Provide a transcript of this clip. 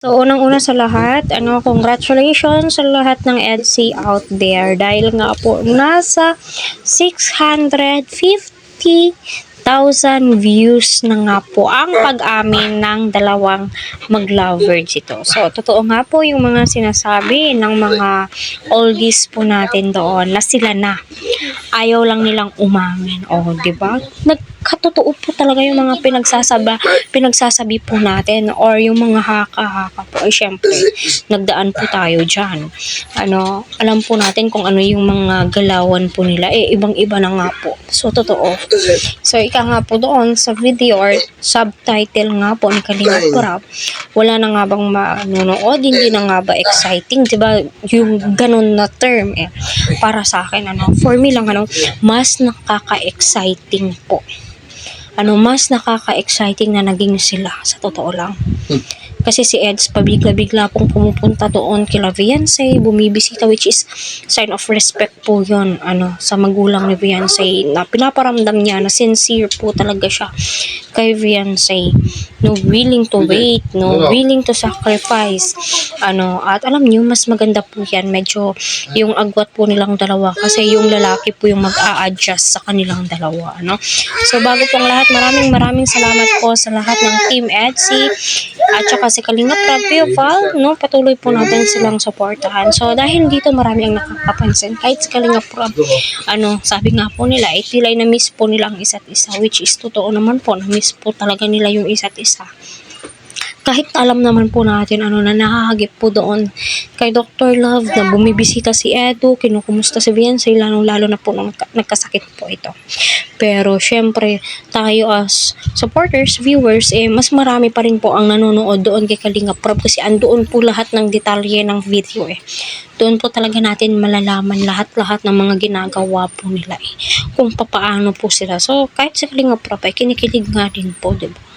So, unang-una sa lahat, congratulations sa lahat ng EDSA out there. Dahil nga po, nasa 650,000 views na nga po ang pag-amin ng dalawang mag-lovers ito. So, totoo nga po yung mga sinasabi ng mga oldies po natin doon na sila na. Ayaw lang nilang umamin. O, di ba? Nagkatotoo po talaga yung mga pinagsasabi po natin or yung mga haka-haka po. Ay, syempre, nagdaan po tayo dyan. Alam po natin kung ano yung mga galawan po nila. Ibang-iba na nga po. So, totoo. So, ika nga po doon sa video or subtitle nga po ni Kalinga Prab, wala na nga bang manonood, hindi na nga ba exciting, diba? Yung ganun na term para sa akin, for me lang, mas nakaka-exciting po. Mas nakaka-exciting na naging sila, sa totoo lang. Kasi si Eds pabigla-bigla pong pumupunta doon kila Viancé, bumibisita, which is sign of respect po yun, sa magulang ni Viancé, na pinaparamdam niya na sincere po talaga siya kay Viancé. No, willing to wait, no, willing to sacrifice. At alam niyo, mas maganda po yan, medyo yung agwat po nilang dalawa, kasi yung lalaki po yung mag-a-adjust sa kanilang dalawa, So, bago pong lahat, maraming salamat po sa lahat ng Team Etsy at saka si Kalinga Prab Pioval, patuloy po natin silang supportahan. So, dahil dito marami ang nakakapansin, kahit si Kalinga Prab, sabi nga po nila, tila'y na-miss po nila ang isa't isa, which is totoo naman po, na-miss po talaga nila yung isa't isa. Kahit alam naman po natin na nakahagip po doon kay Dr. Love na bumibisita si Edo, kinukumusta si Viancé, lalo na po nung nagkasakit po ito. Pero syempre, tayo as supporters, viewers, mas marami pa rin po ang nanonood doon kay Kalinga Prab kasi andoon po lahat ng detalye ng video Doon po talaga natin malalaman lahat-lahat ng mga ginagawa po nila kung papaano po sila. So, kahit sa Kalinga Prab ay kinikilig nga din po, diba?